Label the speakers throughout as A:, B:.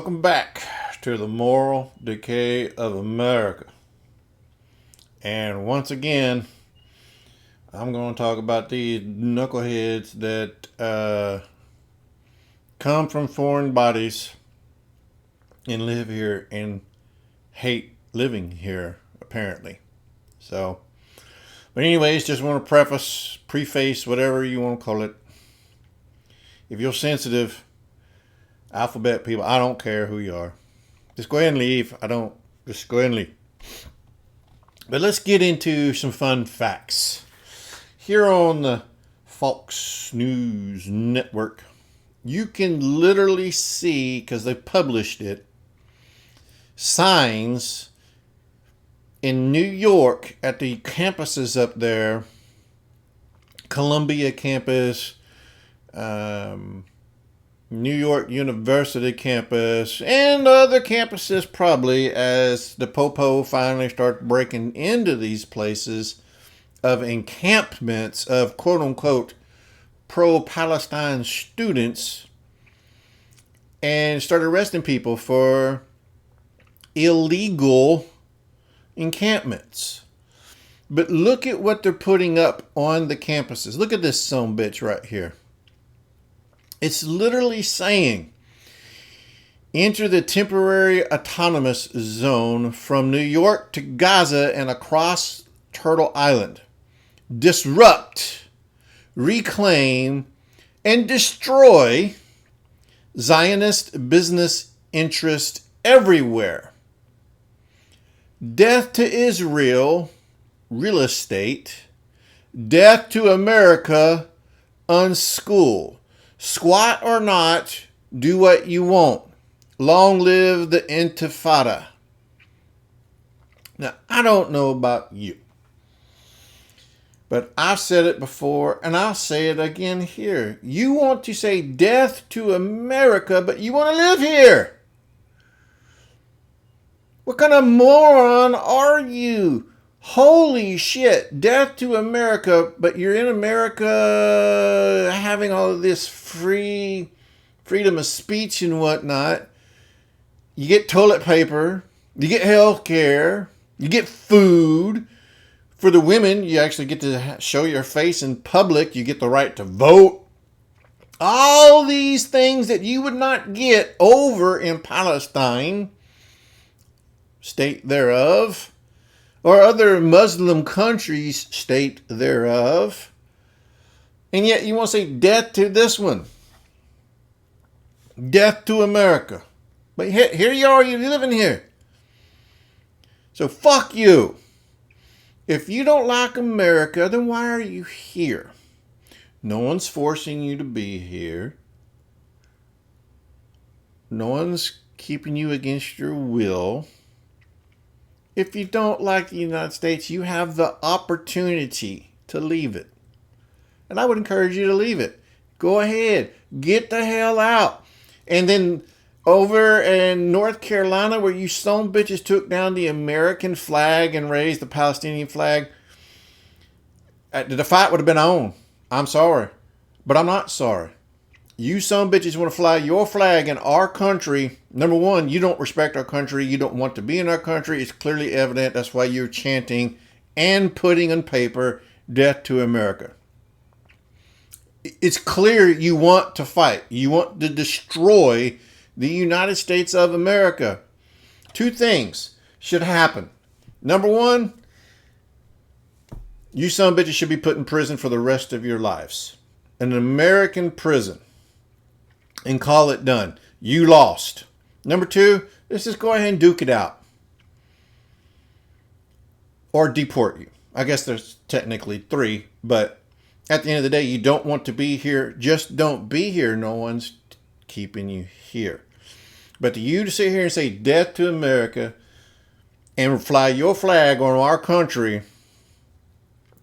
A: Welcome back to the moral decay of America. And once again, I'm going to talk about these knuckleheads that come from foreign bodies and live here and hate living here, apparently. So, but anyways, just want to preface, whatever you want to call it. If you're sensitive, alphabet people, I don't care who you are. Just go ahead and leave. Just go ahead and leave. But let's get into some fun facts. Here on the Fox News Network, you can literally see, because they published it, signs in New York at the campuses up there, Columbia campus, New York University campus, and other campuses probably, as the popo finally start breaking into these places of encampments of quote-unquote pro-Palestine students and start arresting people for illegal encampments. But look at what they're putting up on the campuses. Look at this sumbitch right here. It's literally saying, enter the temporary autonomous zone from New York to Gaza and across Turtle Island. Disrupt, reclaim, and destroy Zionist business interest everywhere. Death to Israel, real estate. Death to America, unschool. Squat or not, do what you want. Long live the Intifada. Now, I don't know about you, but I've said it before, and I'll say it again here. You want to say death to America, but you want to live here. What kind of moron are you? Holy shit, death to America, but you're in America having all of this freedom of speech and whatnot. You get toilet paper, you get health care, you get food. For the women, you actually get to show your face in public. You get the right to vote. All these things that you would not get over in Palestine, state thereof, or other Muslim countries, state thereof. And yet you want to say death to this one. Death to America. But here you are, you're living here. So fuck you. If you don't like America, then why are you here? No one's forcing you to be here. No one's keeping you against your will. If you don't like the United States, you have the opportunity to leave it. And I would encourage you to leave it. Go ahead. Get the hell out. And then over in North Carolina, where you son bitches took down the American flag and raised the Palestinian flag, the fight would have been on. I'm sorry. But I'm not sorry. You son bitches want to fly your flag in our country. Number one, you don't respect our country. You don't want to be in our country. It's clearly evident. That's why you're chanting and putting on paper, death to America. It's clear you want to fight. You want to destroy the United States of America. Two things should happen. Number one, you son bitches should be put in prison for the rest of your lives. An American prison. And call it done. You lost. Number two, let's just go ahead and duke it out. Or deport you. I guess there's technically three, but at the end of the day, you don't want to be here. Just don't be here. No one's keeping you here. But to you to sit here and say death to America and fly your flag on our country,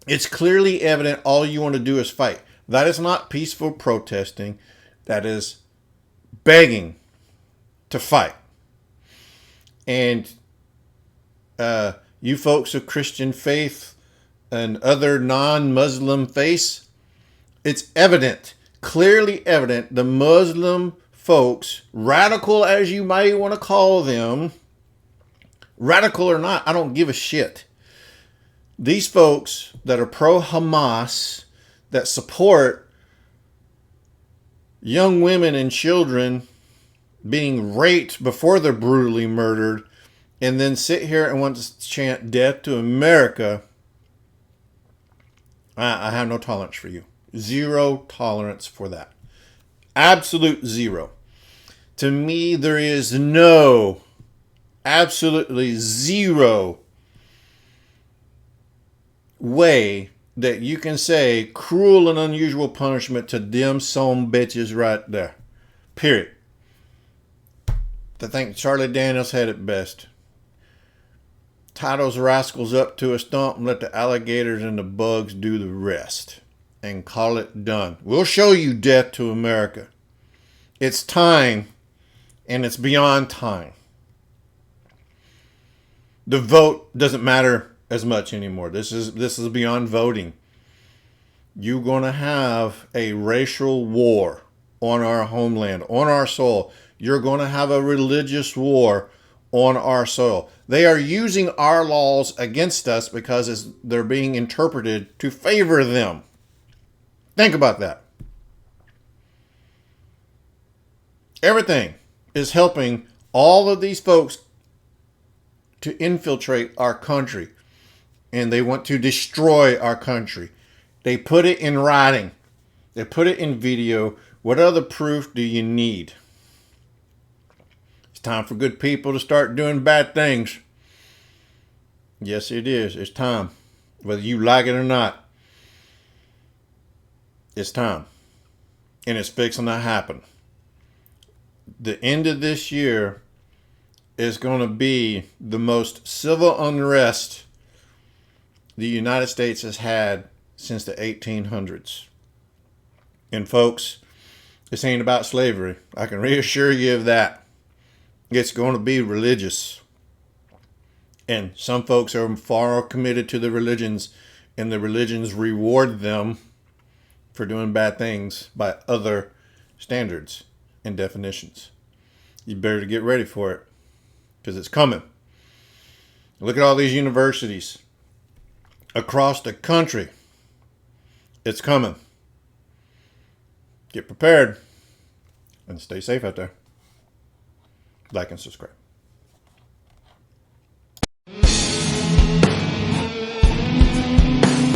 A: it's clearly evident all you want to do is fight. That is not peaceful protesting. That is begging to fight. And you folks of Christian faith and other non-Muslim faiths, it's evident, clearly evident, the Muslim folks, radical as you might want to call them, radical or not, I don't give a shit. These folks that are pro-Hamas, that support young women and children being raped before they're brutally murdered, and then sit here and want to chant death to America, I have no tolerance for you. Zero tolerance for that. Absolute zero. To me, there is no, absolutely zero way that you can say cruel and unusual punishment to them some bitches right there. Period. I think Charlie Daniels had it best. Tie those rascals up to a stump and let the alligators and the bugs do the rest. And call it done. We'll show you death to America. It's time, and it's beyond time. The vote doesn't matter as much anymore. This is beyond voting. You're going to have a racial war on our homeland, on our soil. You're going to have a religious war on our soil. They are using our laws against us because they're being interpreted to favor them. Think about that. Everything is helping all of these folks to infiltrate our country. And they want to destroy our country. They put it in writing. They put it in video. What other proof do you need? It's time for good people to start doing bad things. Yes, it is. It's time. Whether you like it or not. It's time. And it's fixing to happen. The end of this year is going to be the most civil unrest the United States has had since the 1800s. And folks, this ain't about slavery. I can reassure you of that. It's going to be religious. And some folks are far committed to the religions, and the religions reward them for doing bad things by other standards and definitions. You better get ready for it, because it's coming. Look at all these universities across the country. It's coming. Get prepared and stay safe out there. Like and subscribe.